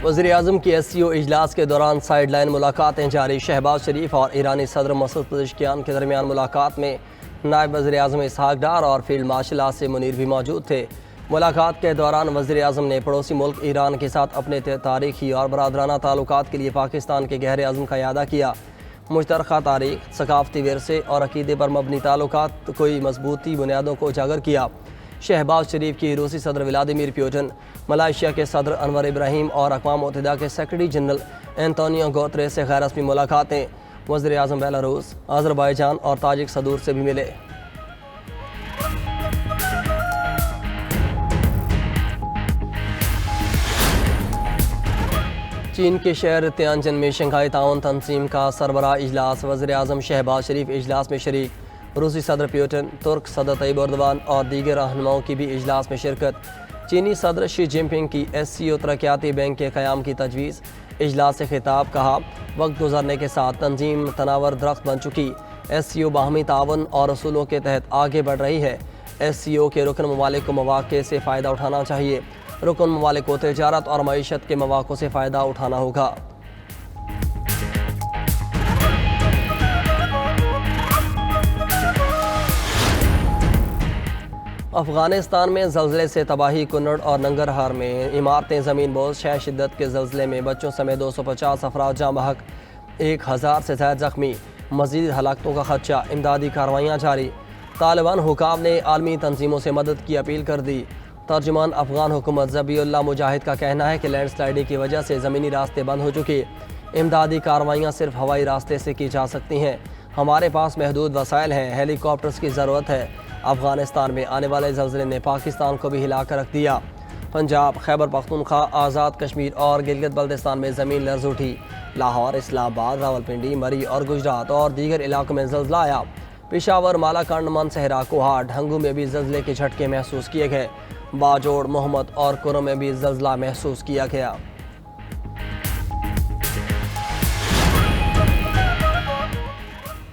وزیراعظم کی SCO اجلاس کے دوران سائیڈ لائن ملاقاتیں جاری۔ شہباز شریف اور ایرانی صدر مسعود پزشکیان کے درمیان ملاقات میں نائب وزیراعظم اسحاق ڈار اور فیلڈ مارشل آصف منیر بھی موجود تھے۔ ملاقات کے دوران وزیراعظم نے پڑوسی ملک ایران کے ساتھ اپنے تاریخی اور برادرانہ تعلقات کے لیے پاکستان کے گہرے عزم کا اعادہ کیا۔ مشترکہ تاریخ، ثقافتی ورثے اور عقیدے پر مبنی تعلقات کوئی مضبوطی بنیادوں کو اجاگر کیا۔ شہباز شریف کی روسی صدر ولادیمیر پیوٹن، ملائیشیا کے صدر انور ابراہیم اور اقوام متحدہ کے سیکرٹری جنرل اینٹونیو گوتریس سے غیر رسمی ملاقاتیں۔ وزیر اعظم بیلاروس، آذربائیجان اور تاجک صدور سے بھی ملے۔ چین کے شہر تیانجن میں شنگھائی تعاون تنظیم کا سربراہ اجلاس۔ وزیر اعظم شہباز شریف اجلاس میں شریک۔ روسی صدر پیوٹن، ترک صدر طیب اردوان اور دیگر رہنماؤں کی بھی اجلاس میں شرکت۔ چینی صدر شی جن پنگ کی SCO ترقیاتی بینک کے قیام کی تجویز۔ اجلاس سے خطاب، کہا وقت گزرنے کے ساتھ تنظیم تناور درخت بن چکی۔ SCO باہمی تعاون اور اصولوں کے تحت آگے بڑھ رہی ہے۔ SCO کے رکن ممالک کو مواقع سے فائدہ اٹھانا چاہیے۔ رکن ممالک کو تجارت اور معیشت کے مواقع سے فائدہ اٹھانا ہوگا۔ افغانستان میں زلزلے سے تباہی۔ کنڑ اور ننگرہار میں عمارتیں زمین بوس۔ 6 شدت کے زلزلے میں بچوں سمیت 250 افراد جاں بحق، 1000 سے زائد زخمی۔ مزید ہلاکتوں کا خدشہ، امدادی کارروائیاں جاری۔ طالبان حکام نے عالمی تنظیموں سے مدد کی اپیل کر دی۔ ترجمان افغان حکومت ذبیح اللہ مجاہد کا کہنا ہے کہ لینڈ سلائیڈنگ کی وجہ سے زمینی راستے بند ہو چکے۔ امدادی کارروائیاں صرف ہوائی راستے سے کی جا سکتی ہیں۔ ہمارے پاس محدود وسائل ہیں، ہیلی کاپٹرز کی ضرورت ہے۔ افغانستان میں آنے والے زلزلے نے پاکستان کو بھی ہلا کر رکھ دیا۔ پنجاب، خیبر پختونخوا، آزاد کشمیر اور گلگت بلتستان میں زمین لرز اٹھی۔ لاہور، اسلام آباد، راولپنڈی، مری اور گجرات اور دیگر علاقوں میں زلزلہ آیا۔ پشاور، مالاکنڈ، منصہرہ، کوہاٹ، ڈھنگو میں بھی زلزلے کے جھٹکے محسوس کیے گئے۔ باجوڑ، محمد اور کرم میں بھی زلزلہ محسوس کیا گیا۔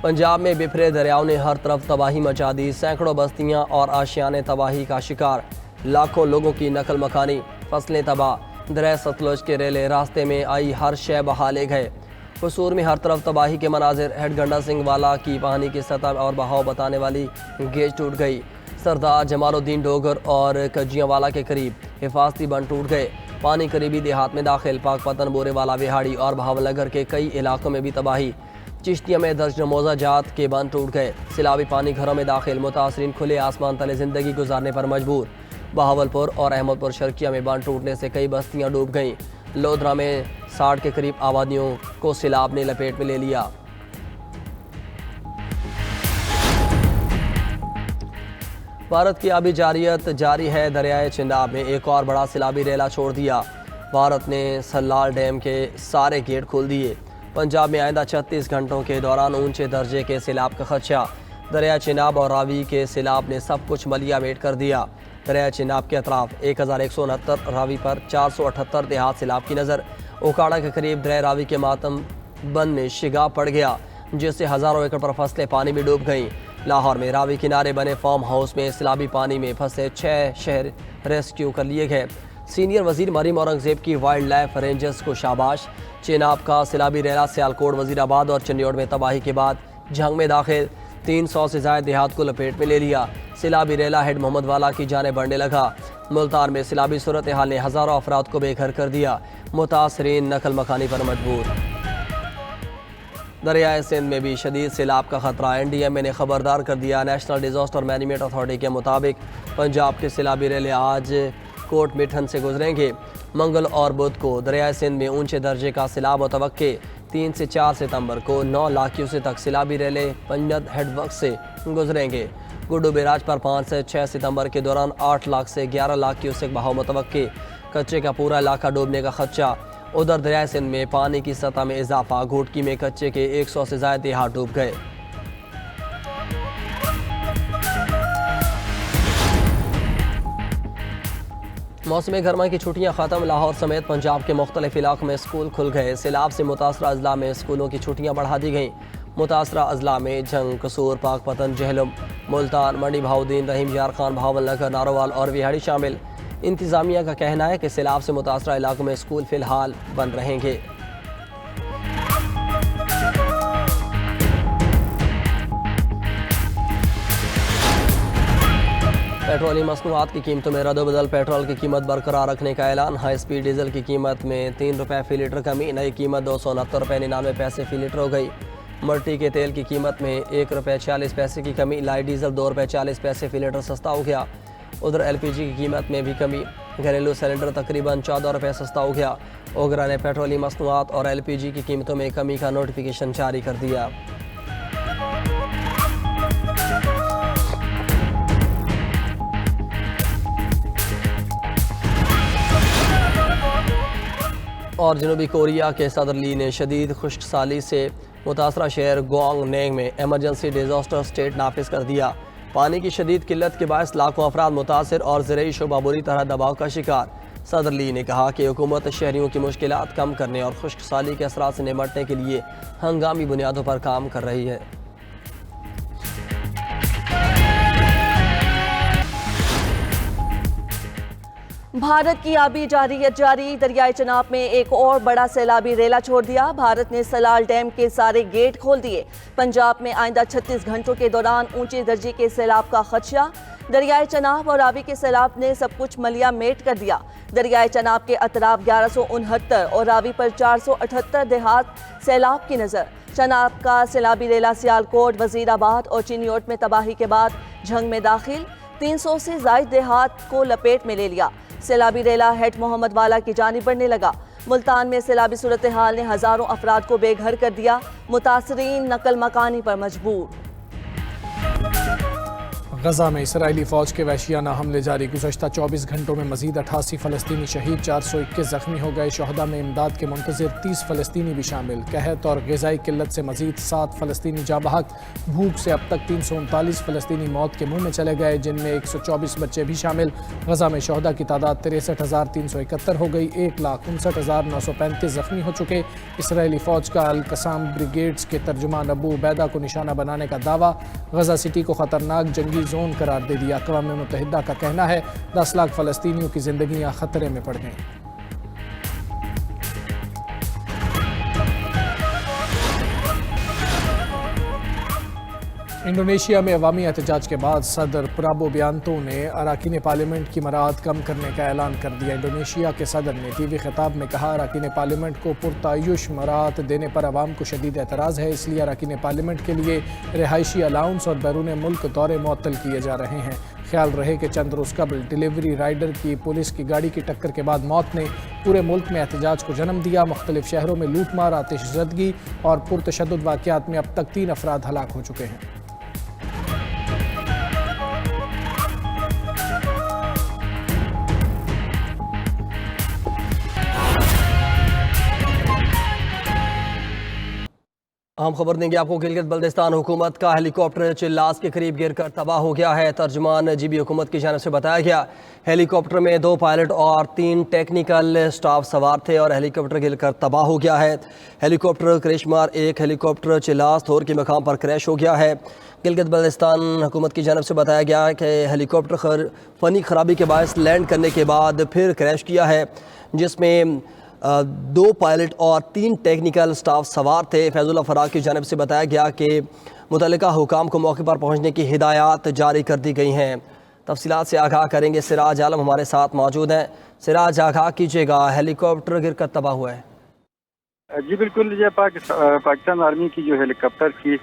پنجاب میں بپھرے دریاؤں نے ہر طرف تباہی مچا دی۔ سینکڑوں بستیاں اور آشیانے تباہی کا شکار۔ لاکھوں لوگوں کی نقل مکانی، فصلیں تباہ۔ دریا ستلج کے ریلے راستے میں آئی ہر شے بہا لے گئے۔ قصور میں ہر طرف تباہی کے مناظر۔ ہیڈ گنڈا سنگھ والا کی پانی کی سطح اور بہاؤ بتانے والی گیج ٹوٹ گئی۔ سردار جمال الدین ڈوگر اور کجیاں والا کے قریب حفاظتی بند ٹوٹ گئے۔ پانی قریبی دیہات میں داخل۔ پاک پتن، بورے والا، وہاڑی اور بہاول نگر کے کئی علاقوں میں بھی تباہی۔ چشتیہ میں درج نموزہ جات کے بند ٹوٹ گئے۔ سیلابی پانی گھروں میں داخل۔ متاثرین کھلے آسمان تلے زندگی گزارنے پر مجبور۔ بہاولپور اور احمد پور شرقیہ میں بند ٹوٹنے سے کئی بستیاں ڈوب گئیں۔ لودھرا میں 60 کے قریب آبادیوں کو سیلاب نے لپیٹ میں لے لیا۔ بھارت کی آبی جارحیت جاری ہے۔ دریائے چناب میں ایک اور بڑا سیلابی ریلا چھوڑ دیا۔ بھارت نے سلال ڈیم کے سارے گیٹ کھول دیے۔ پنجاب میں آئندہ 36 گھنٹوں کے دوران اونچے درجے کے سیلاب کا خدشہ۔ دریائے چناب اور راوی کے سیلاب نے سب کچھ ملیا میٹ کر دیا۔ دریائے چناب کے اطراف 1169، راوی پر 478 دیہات سیلاب کی نظر۔ اوکاڑا کے قریب دریا راوی کے ماتم بند میں شگاف پڑ گیا، جس سے ہزاروں ایکڑ پر فصلیں پانی میں ڈوب گئیں۔ لاہور میں راوی کنارے بنے فارم ہاؤس میں سیلابی پانی میں پھنسے 6 شہر ریسکیو کر لیے گئے۔ سینئر وزیر مریم اورنگزیب کی وائلڈ لائف رینجرز کو شاباش۔ چناب کا سیلابی ریلا سیالکوٹ، وزیر آباد اور چنڈیگڑھ میں تباہی کے بعد جھنگ میں داخل۔ 300 سے زائد دیہات کو لپیٹ میں لے لیا۔ سیلابی ریلا ہیڈ محمد والا کی جانب بڑھنے لگا۔ ملتان میں سیلابی صورتحال نے ہزاروں افراد کو بے گھر کر دیا۔ متاثرین نقل مکانی پر مجبور۔ دریائے سندھ میں بھی شدید سیلاب کا خطرہ۔ NDMA نے خبردار کر دیا۔ نیشنل ڈیزاسٹر مینجمنٹ اتھارٹی کے مطابق پنجاب کے سیلابی ریلے آج کوٹ مٹھن سے گزریں گے۔ منگل اور بدھ کو دریائے سندھ میں اونچے درجے کا سیلاب متوقع۔ 3 سے 4 ستمبر کو 9 لاکھ کیوسک تک سیلابی ریلے پنجد ہیڈ ورک سے گزریں گے۔ گڈو بیراج پر 5 سے 6 ستمبر کے دوران 8 لاکھ سے 11 لاکھ کیوسک بہاؤ متوقع۔ کچے کا پورا علاقہ ڈوبنے کا خدشہ۔ ادھر دریائے سندھ میں پانی کی سطح میں اضافہ۔ گھوٹکی میں کچے کے 100 سے زائد دیہات ڈوب گئے۔ موسم گرما کی چھٹیاں ختم۔ لاہور سمیت پنجاب کے مختلف علاقوں میں اسکول کھل گئے۔ سیلاب سے متاثرہ اضلاع میں اسکولوں کی چھٹیاں بڑھا دی گئیں۔ متاثرہ اضلاع میں جھنگ، قصور، پاک پتن، جہلم، ملتان، منڈی بہاؤدین، رحیم یار خان، بہاول نگر، ناروال اور وہاڑی شامل۔ انتظامیہ کا کہنا ہے کہ سیلاب سے متاثرہ علاقوں میں اسکول فی الحال بند رہیں گے۔ پیٹرولیم مصنوعات کی قیمتوں میں رد و بدل، پیٹرول کی قیمت برقرار رکھنے کا اعلان۔ ہائی سپیڈ ڈیزل کی قیمت میں 3 روپے فی لیٹر کمی، نئی قیمت 269 روپے 99 پیسے فی لیٹر ہو گئی۔ مٹی کے تیل کی قیمت میں 1 روپے 40 پیسے کی کمی، لائٹ ڈیزل 2 روپے 40 پیسے فی لیٹر سستا ہو گیا۔ ادھر ایل پی جی کی قیمت میں بھی کمی، گھریلو سلنڈر تقریباً 14 روپے سستا ہو گیا۔ اوگرا نے پیٹرولیم مصنوعات اور ایل پی جی کی قیمتوں میں کمی کا نوٹیفیکیشن جاری کر دیا۔ اور جنوبی کوریا کے صدر لی نے شدید خشک سالی سے متاثرہ شہر گوانگ نینگ میں ایمرجنسی ڈیزاسٹر سٹیٹ نافذ کر دیا۔ پانی کی شدید قلت کے باعث لاکھوں افراد متاثر اور زرعی شعبہ بری طرح دباؤ کا شکار۔ صدر لی نے کہا کہ حکومت شہریوں کی مشکلات کم کرنے اور خشک سالی کے اثرات سے نمٹنے کے لیے ہنگامی بنیادوں پر کام کر رہی ہے۔ بھارت کی آبی جارحیت جاری، دریائے چناب میں ایک اور بڑا سیلابی ریلا چھوڑ دیا۔ بھارت نے سلال ڈیم کے سارے گیٹ کھول دیے۔ پنجاب میں آئندہ 36 گھنٹوں کے دوران اونچے درجے کے سیلاب کا خدشہ۔ دریائے چناب اور راوی کے سیلاب نے سب کچھ ملیا میٹ کر دیا۔ دریائے چناب کے اطراف 1169 اور راوی پر 478 دیہات سیلاب کی نظر۔ چناب کا سیلابی ریلا سیالکوٹ، وزیر آباد اور چینیوٹ میں تباہی کے بعد جھنگ میں داخل، 300 سے زائد دیہات کو لپیٹ میں لے لیا۔ سیلابی ریلا ہیڈ محمد والا کی جانب بڑھنے لگا۔ ملتان میں سیلابی صورتحال نے ہزاروں افراد کو بے گھر کر دیا، متاثرین نقل مکانی پر مجبور۔ غزہ میں اسرائیلی فوج کے وحشیانہ حملے جاری، گزشتہ 24 گھنٹوں میں مزید 88 فلسطینی شہید، 421 زخمی ہو گئے۔ شہداء میں امداد کے منتظر 30 فلسطینی بھی شامل۔ قحط اور غذائی قلت سے مزید 7 فلسطینی جاں بحق، بھوک سے اب تک 339 فلسطینی موت کے منہ میں چلے گئے، جن میں 124 بچے بھی شامل۔ غزہ میں شہداء کی تعداد 63,371 ہو گئی، 1,59,935 زخمی ہو چکے۔ اسرائیلی فوج کا القسام بریگیڈز کے ترجمان ابو عبیدہ کو نشانہ بنانے کا دعویٰ، غزہ سٹی کو خطرناک جنگی زون قرار دے دیا۔ اقوام متحدہ کا کہنا ہے 10 لاکھ فلسطینیوں کی زندگیاں خطرے میں پڑ گئیں۔ انڈونیشیا میں عوامی احتجاج کے بعد صدر پرابو بیانتو نے اراکین پارلیمنٹ کی مراعات کم کرنے کا اعلان کر دیا۔ انڈونیشیا کے صدر نے ٹی وی خطاب میں کہا، اراکین پارلیمنٹ کو پرتعیش مراعات دینے پر عوام کو شدید اعتراض ہے، اس لیے اراکین پارلیمنٹ کے لیے رہائشی الاؤنس اور بیرون ملک دورے معطل کیے جا رہے ہیں۔ خیال رہے کہ چند روز قبل ڈیلیوری رائڈر کی پولیس کی گاڑی کی ٹکر کے بعد موت نے پورے ملک میں احتجاج کو جنم دیا۔ مختلف شہروں میں لوٹ مار، آتش زدگی اور پرتشدد واقعات میں اب تک 3 افراد ہلاک ہو چکے ہیں۔ اہم خبر دیں گے آپ کو، گلگت بلتستان حکومت کا ہیلی کاپٹر چلاس کے قریب گر کر تباہ ہو گیا ہے۔ ترجمان جی بی حکومت کی جانب سے بتایا گیا، ہیلی کاپٹر میں 2 پائلٹ اور 3 ٹیکنیکل سٹاف سوار تھے اور ہیلی کاپٹر گر کر تباہ ہو گیا ہے۔ ہیلی کاپٹر کرش مار 1 ہیلی کاپٹر چلاس تھور کے مقام پر کریش ہو گیا ہے۔ گلگت بلتستان حکومت کی جانب سے بتایا گیا کہ ہیلی کاپٹر فنی خرابی کے باعث لینڈ کرنے کے بعد پھر کریش کیا ہے، جس میں 2 پائلٹ اور 3 ٹیکنیکل سٹاف سوار تھے۔ فیض اللہ فراق کی جانب سے بتایا گیا کہ متعلقہ حکام کو موقع پر پہنچنے کی ہدایات جاری کر دی گئی ہیں۔ تفصیلات سے آگاہ کریں گے سراج عالم ہمارے ساتھ موجود ہیں۔ سراج، آگاہ کیجیے گا، ہیلی کاپٹر گر کر تباہ ہوا ہے۔ جی بالکل، یہ پاکستان آرمی کی جو ہیلی کاپٹر کی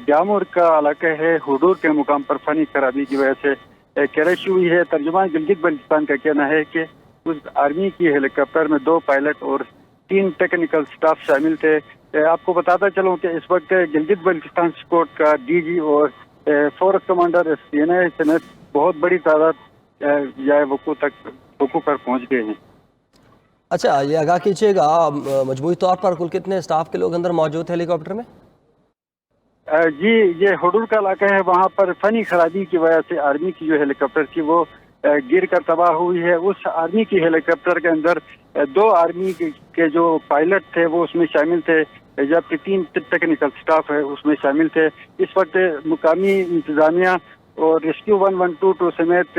جامور کا علاقہ ہے، حدور کے مقام پر فنی خرابی کی وجہ سے کریش ہوئی ہے۔ ترجمان گلگت بلتستان کا کہنا ہے کہ اس آرمی کی ہیلی کاپٹر میں 2 پائلٹ اور 3 ٹیکنیکل سٹاف شامل تھے۔ آپ کو بتاتا چلوں کہ اس وقت گلگت بلتستان سکوٹ کا ڈی جی اور فورس کمانڈر CNA سمیت بہت بڑی تعداد جائے وقوع پر پہنچ گئے ہیں۔ اچھا، یہ آگاہ کیجیے گا، مجموعی طور پر کل کتنے سٹاف کے لوگ اندر موجود ہیں ہیلی کاپٹر میں؟ جی، یہ حدود کا علاقہ ہے، وہاں پر فنی خرابی کی وجہ سے آرمی کی جو ہیلی کاپٹر تھی وہ گر کر تباہ ہوئی ہے۔ اس آرمی کی ہیلی کاپٹر کے اندر 2 آرمی کے جو پائلٹ تھے وہ اس میں شامل تھے، جبکہ 3 ٹیکنیکل سٹاف ہے اس میں شامل تھے۔ اس وقت مقامی انتظامیہ اور ریسکیو 112 سمیت